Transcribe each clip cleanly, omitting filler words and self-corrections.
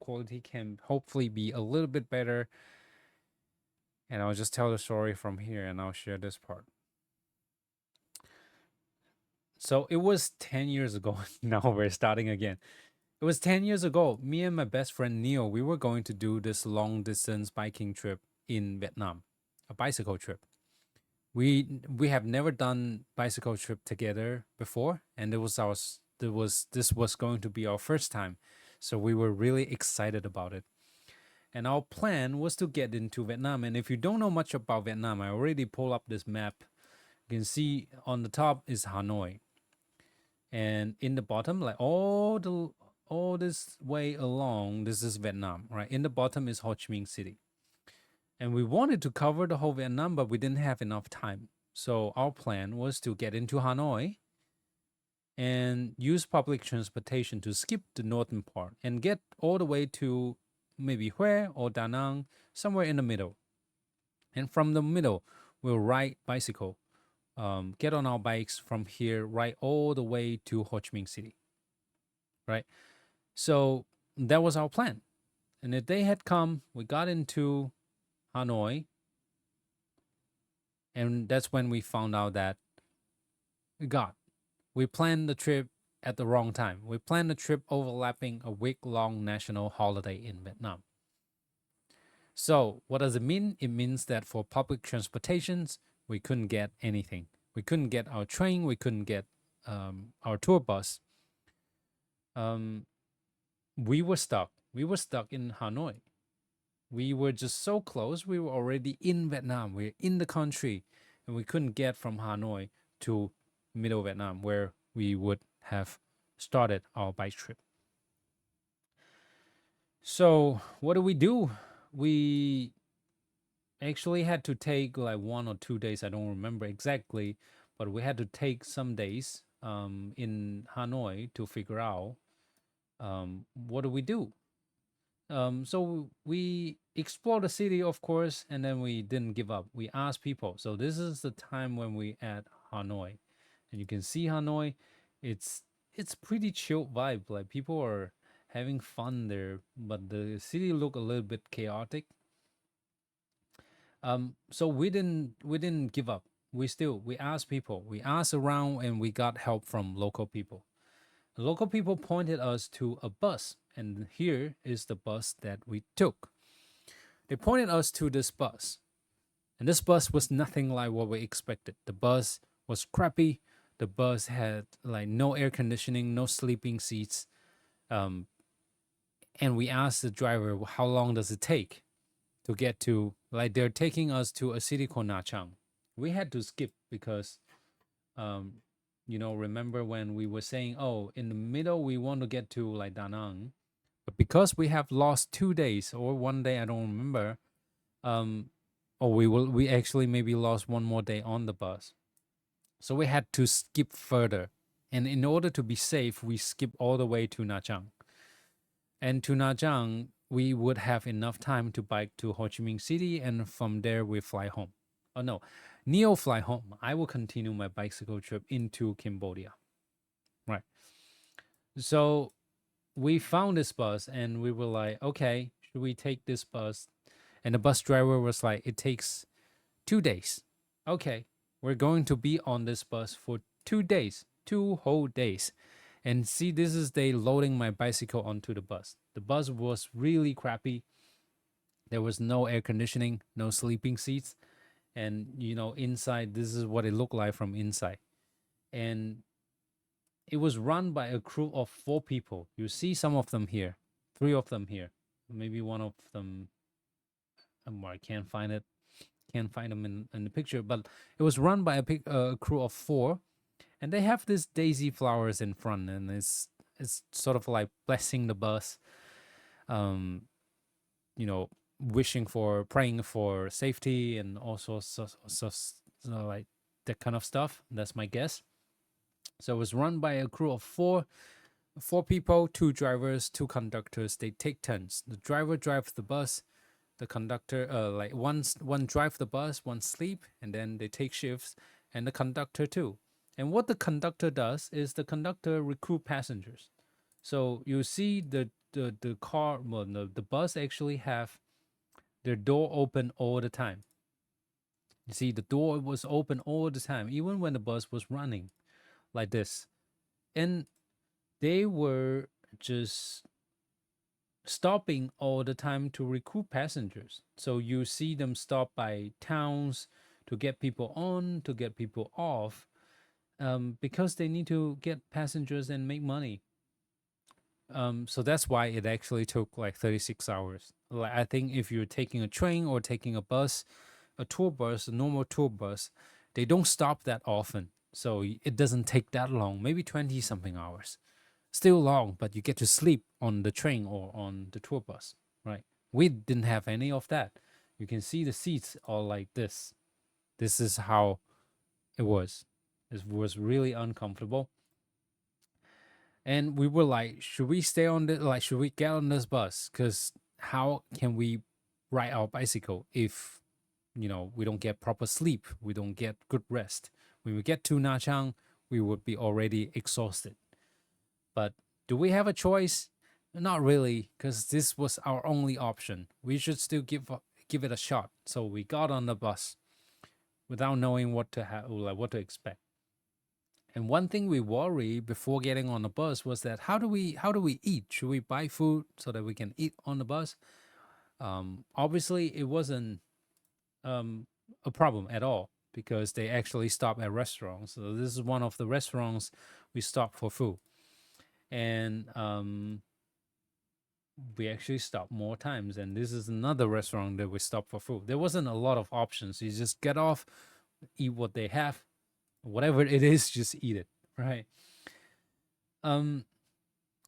quality can hopefully be a little bit better. And I'll just tell the story from here and I'll share this part. So it was 10 years ago. Now we're starting again. It was 10 years ago. Me and my best friend Neil, we were going to do this long distance biking trip in Vietnam, a bicycle trip. We have never done bicycle trip together before, and this was going to be our first time. So we were really excited about it. And our plan was to get into Vietnam. And if you don't know much about Vietnam, I already pulled up this map. You can see on the top is Hanoi, and in the bottom, like all this way along, this is Vietnam, right? In the bottom is Ho Chi Minh City. And we wanted to cover the whole Vietnam, but we didn't have enough time. So our plan was to get into Hanoi and use public transportation to skip the northern part and get all the way to maybe Hue or Da Nang, somewhere in the middle. And from the middle, we'll ride bicycle, get on our bikes from here, ride all the way to Ho Chi Minh City, right? So that was our plan. And the day had come, we got into Hanoi, and that's when we found out that God, we planned the trip at the wrong time. We planned the trip overlapping a week-long national holiday in Vietnam. So what does it mean? It means that for public transportations, we couldn't get anything. We couldn't get our train. We couldn't get our tour bus. We were stuck. We were stuck in Hanoi. We were just so close. We were already in Vietnam. We're in the country, and we couldn't get from Hanoi to middle Vietnam, where we would have started our bike trip. So what do? We actually had to take like 1 or 2 days. I don't remember exactly, but we had to take some days in Hanoi to figure out what do we do. So we explored the city, of course, and then we didn't give up. We asked people. So this is the time when we at Hanoi, and you can see Hanoi. It's it's pretty chill vibe. Like people are having fun there, but the city look a little bit chaotic. So we didn't give up. We asked people. We asked around, and we got help from local people. The local people pointed us to a bus, and here is the bus that we took. They pointed us to this bus, and this bus was nothing like what we expected. The bus was crappy. The bus had like no air conditioning, no sleeping seats. Um, and we asked the driver, how long does it take to get to, like, they're taking us to a city called Nha Trang. We had to skip because, um, remember when we were saying, oh, in the middle, we want to get to like Da Nang. But because we have lost 2 days or one day, I don't remember, um, or we actually maybe lost one more day on the bus. So we had to skip further. And in order to be safe, we skip all the way to Nha Trang. And to Nha Trang, we would have enough time to bike to Ho Chi Minh City, and from there we fly home. Oh no, Neo fly home. I will continue my bicycle trip into Cambodia. Right. So we found this bus and we were like, okay, should we take this bus? And the bus driver was like, it takes 2 days. Okay, we're going to be on this bus for 2 days, 2 whole days. And see, this is they loading my bicycle onto the bus. The bus was really crappy. There was no air conditioning, no sleeping seats. And, inside, this is what it looked like from inside. And it was run by a crew of 4 people. You see some of them here, 3 of them here. Maybe one of them, I can't find it. Can't find them in the picture, but it was run by a crew of 4, and they have these daisy flowers in front, and it's sort of like blessing the bus, um, you know, praying for safety and also like that kind of stuff. That's my guess. So it was run by a crew of 4 people, 2 drivers, 2 conductors. They take turns. The driver drives the bus. The conductor, like one drive the bus, one sleep, and then they take shifts, and the conductor too. And what the conductor does is the conductor recruit passengers. So you see the car, well, no, the bus actually have their door open all the time. You see, the door was open all the time, even when the bus was running like this. And they were just stopping all the time to recruit passengers. So you see them stop by towns to get people on, to get people off, because they need to get passengers and make money. So that's why it actually took like 36 hours. Like, I think if you're taking a train or taking a bus, a tour bus, a normal tour bus, they don't stop that often. So it doesn't take that long, maybe 20 something hours. Still long, but you get to sleep on the train or on the tour bus, right? We didn't have any of that. You can see the seats are like this. This is how it was. It was really uncomfortable. And we were like, should we stay on the, like, should we get on this bus? Because how can we ride our bicycle if, we don't get proper sleep, we don't get good rest? When we get to Nha Trang, we would be already exhausted. But do we have a choice? Not really, because this was our only option. We should still give it a shot. So we got on the bus without knowing what to have, like what to expect. And one thing we worry before getting on the bus was that how do we eat? Should we buy food so that we can eat on the bus? Obviously, it wasn't a problem at all because they actually stop at restaurants. So this is one of the restaurants we stopped for food, and we actually stopped more times. And this is another restaurant that we stopped for food. There wasn't a lot of options. You just get off, eat what they have, whatever it is, just eat it, right? Um,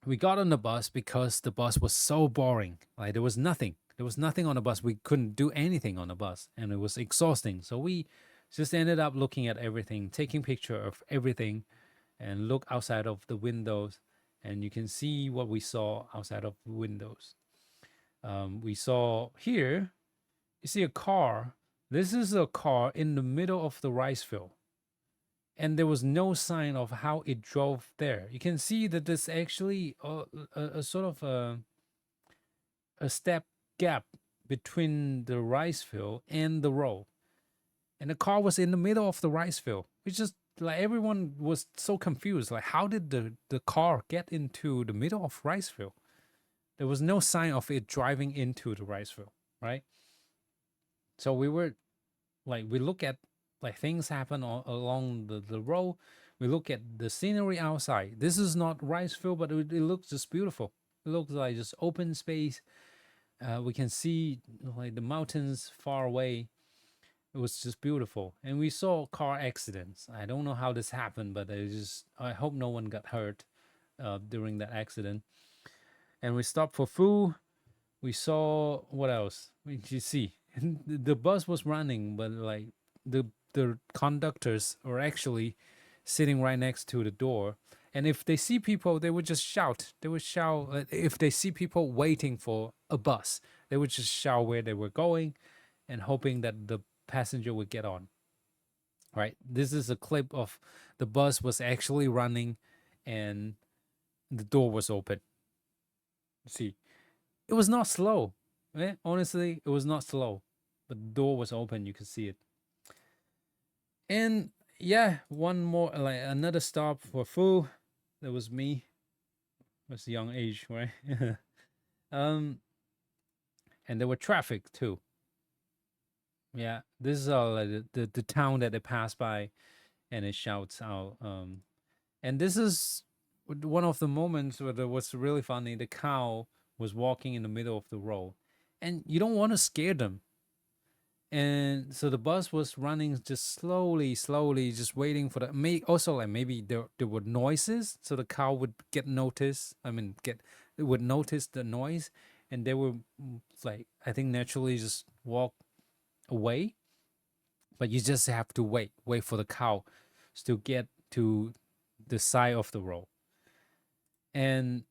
we got on the bus because the bus was so boring. Like there was nothing. There was nothing on the bus. We couldn't do anything on the bus, and it was exhausting. So we just ended up looking at everything, taking picture of everything, and look outside of the windows, and you can see what we saw outside of the windows. We saw here, you see a car. This is a car in the middle of the rice field, and there was no sign of how it drove there. You can see that there's actually a sort of a step gap between the rice field and the road, and the car was in the middle of the rice field. It's just like everyone was so confused. Like, how did the car get into the middle of rice field? There was no sign of it driving into the rice field, right? So we were like, we look at like things happen along the road. We look at the scenery outside. This is not rice field, but it looks just beautiful. It looks like just open space. We can see like the mountains far away. It was just beautiful. And we saw car accidents. I don't know how this happened, but I hope no one got hurt during that accident. And we stopped for food. We saw what else? You see, the bus was running, but like the conductors are actually sitting right next to the door. And if they see people, they would just shout. They would shout. If they see people waiting for a bus, they would just shout where they were going and hoping that the passenger would get on. Right? This is a clip of the bus was actually running and the door was open. See, it was not slow. Honestly, it was not slow. But the door was open, you could see it. And yeah, one more, like another stop for food. That was me. It was a young age, right? um, and there were traffic too. Yeah, this is like the town that they pass by, and it shouts out. And this is one of the moments where it was really funny. The cow was walking in the middle of the road, and you don't want to scare them. And so the bus was running just slowly, just waiting for the. May also like maybe there were noises, so the cow would get noticed. I mean, it would notice the noise, and they would like I think naturally just walk away. But you just have to wait for the cow to get to the side of the road, and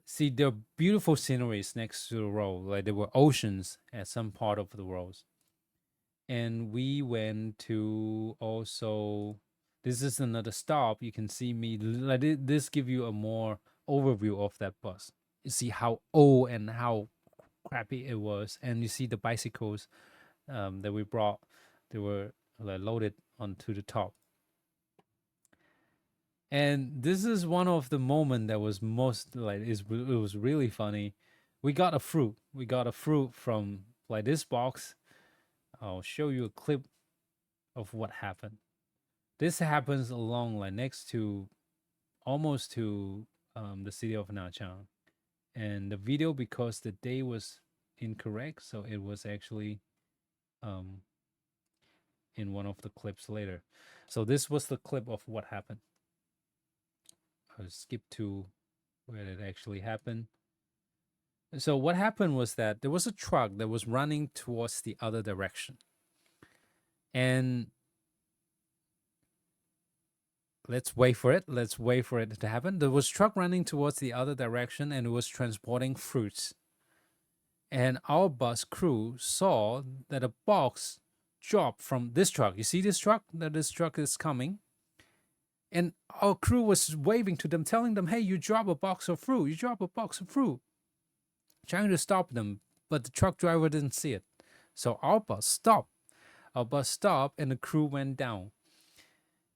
see there are beautiful sceneries next to the road. Like there were oceans at some part of the roads. And we went to also, this is another stop. You can see me like this give you a more overview of that bus. You see how old and how crappy it was, and you see the bicycles that we brought. They were like loaded onto the top. And this is one of the moment that was most like it was really funny. We got a fruit. We got a fruit from like this box. I'll show you a clip of what happened. This happens along like next to almost to the city of Nanchang. And the video, because the day was incorrect, so it was actually um, in one of the clips later. So this was the clip of what happened. I'll skip to where it actually happened. So what happened was that there was a truck that was running towards the other direction. And let's wait for it. Let's wait for it to happen. There was a truck running towards the other direction, and it was transporting fruits. And our bus crew saw that a box dropped from this truck. You see this truck? That this truck is coming. And our crew was waving to them, telling them, hey, you drop a box of fruit. You drop a box of fruit. Trying to stop them, but the truck driver didn't see it. So our bus stopped. Our bus stopped, and the crew went down.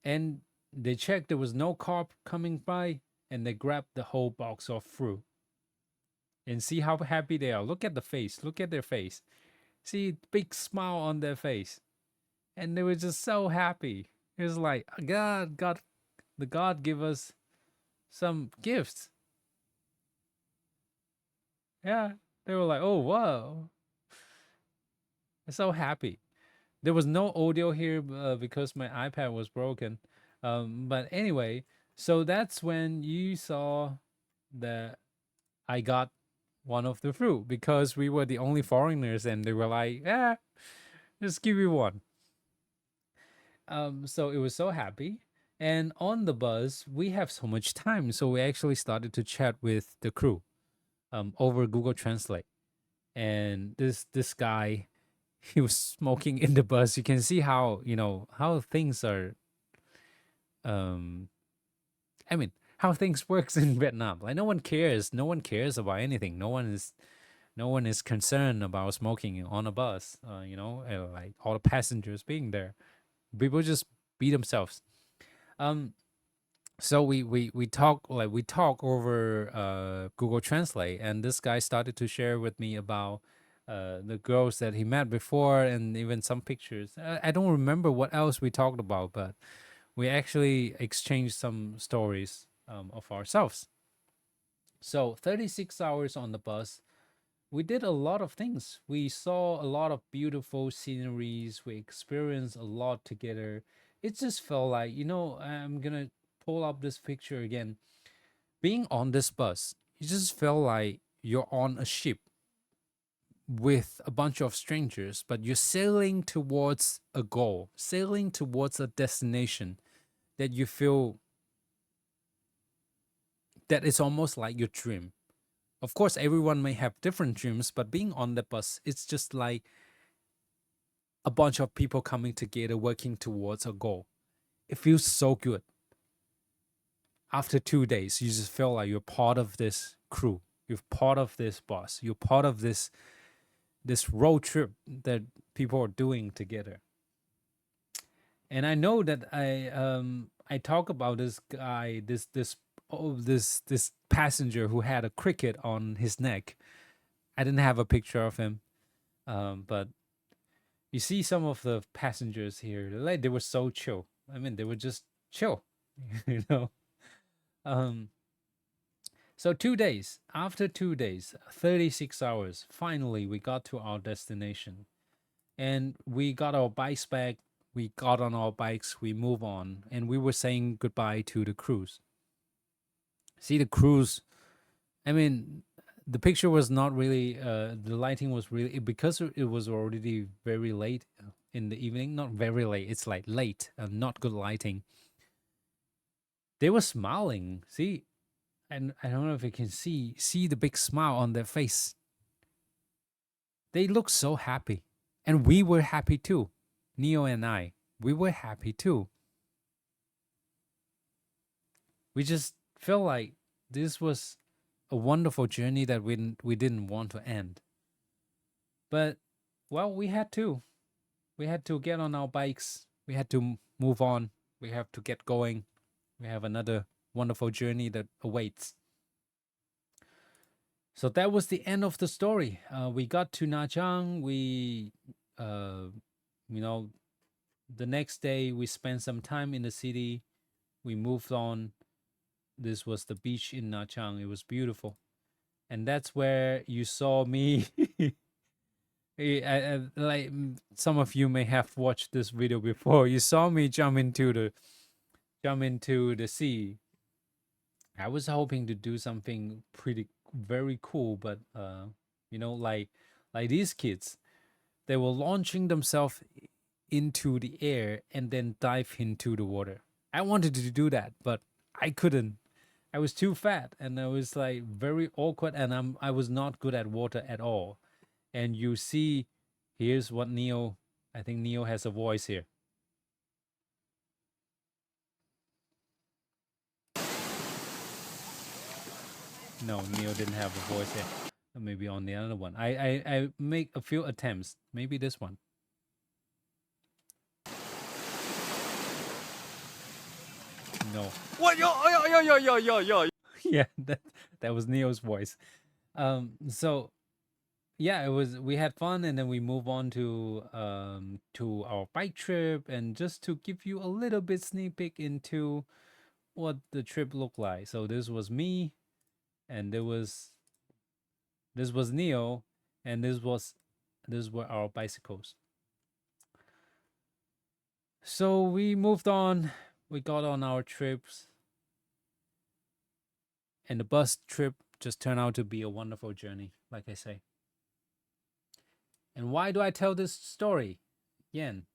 And they checked there was no car coming by, and they grabbed the whole box of fruit. And see how happy they are. Look at the face. Look at their face. See, big smile on their face. And they were just so happy. It was like, the God give us some gifts. Yeah. They were like, oh, wow. They're so happy. There was no audio here because my iPad was broken. But anyway, so that's when you saw that I got one of the fruit because we were the only foreigners, and they were like, "Yeah, just give you one." So it was so happy. And on the bus, we have so much time, so we actually started to chat with the crew over Google Translate. And this guy, he was smoking in the bus. You can see how how things are. Um, I mean, how things works in Vietnam. Like no one cares. No one cares about anything. No one is concerned about smoking on a bus. Like all the passengers being there. People just be themselves. Um, so we talk over Google Translate, and this guy started to share with me about the girls that he met before, and even some pictures. I don't remember what else we talked about, but we actually exchanged some stories of ourselves. So 36 hours on the bus, we did a lot of things. We saw a lot of beautiful sceneries. We experienced a lot together. It just felt like, I'm gonna pull up this picture again. Being on this bus, it just felt like you're on a ship with a bunch of strangers, but you're sailing towards a goal, sailing towards a destination that you feel that it's almost like your dream. Of course, everyone may have different dreams, but being on the bus, it's just like a bunch of people coming together, working towards a goal. It feels so good. After 2 days, you just feel like you're part of this crew. You're part of this bus. You're part of this road trip that people are doing together. And I know that I talk about this guy, this passenger who had a cricket on his neck. I didn't have a picture of him, but you see some of the passengers here, like they were so chill. I mean, they were just chill, you know. Um, so 2 days, after 2 days, 36 hours, finally we got to our destination, and we got our bikes back. We got on our bikes, we move on, and we were saying goodbye to the cruise. See the cruise. I mean, the picture was not really. The lighting was really because it was already very late in the evening. Not very late. It's like late. Not good lighting. They were smiling. See, and I don't know if you can see the big smile on their face. They look so happy, and we were happy too. Neo and I, we were happy too. We just felt like this was a wonderful journey that we didn't want to end. But well, we had to get on our bikes. We had to move on. We have to get going. We have another wonderful journey that awaits. So that was the end of the story. We got to Nha Trang. Uh, you know, the next day we spent some time in the city. We moved on. This was the beach in Nha Trang. It was beautiful, and that's where you saw me. Like some of you may have watched this video before. You saw me jump into the sea. I was hoping to do something pretty very cool, but like these kids, they were launching themselves into the air and then dive into the water. I wanted to do that, but I couldn't. I was too fat and I was like very awkward and I was not good at water at all. And you see, here's what Neo, I think Neo has a voice here. No, Neo didn't have a voice here. Maybe on the other one. I make a few attempts. Maybe this one. No. What? Yo. Yeah, that was Neo's voice. So yeah, it was. We had fun, and then we move on to our bike trip, and just to give you a little bit sneak peek into what the trip looked like. So this was me, and this was Neo, and this were our bicycles. So we moved on. We got on our trips, and the bus trip just turned out to be a wonderful journey, like I say. And why do I tell this story? Again,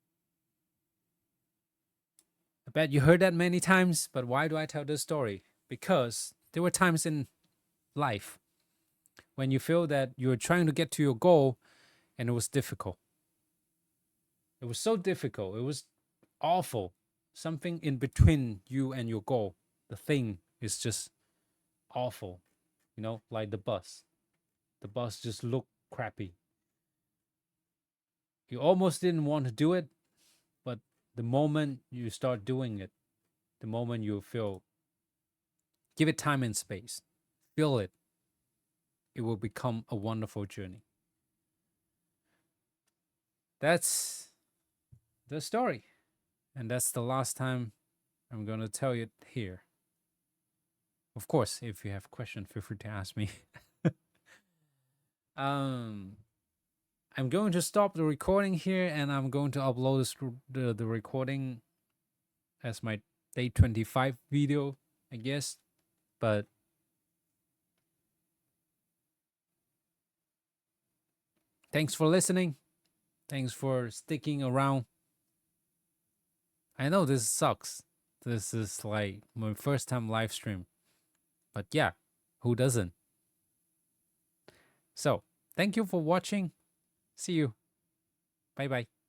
I bet you heard that many times, but why do I tell this story? Because there were times in life when you feel that you're trying to get to your goal and it was difficult. It was so difficult. It was awful. Something in between you and your goal. The thing is just awful. Like the bus. The bus just looked crappy. You almost didn't want to do it, but the moment you start doing it, the moment you feel, give it time and space, feel it, it will become a wonderful journey. That's the story. And that's the last time I'm going to tell it here. Of course, if you have a question, feel free to ask me. I'm going to stop the recording here and I'm going to upload the recording as my day 25 video, I guess. But thanks for listening. Thanks for sticking around. I know this sucks. This is like my first time live stream. But yeah, who doesn't? So, thank you for watching. See you. Bye bye.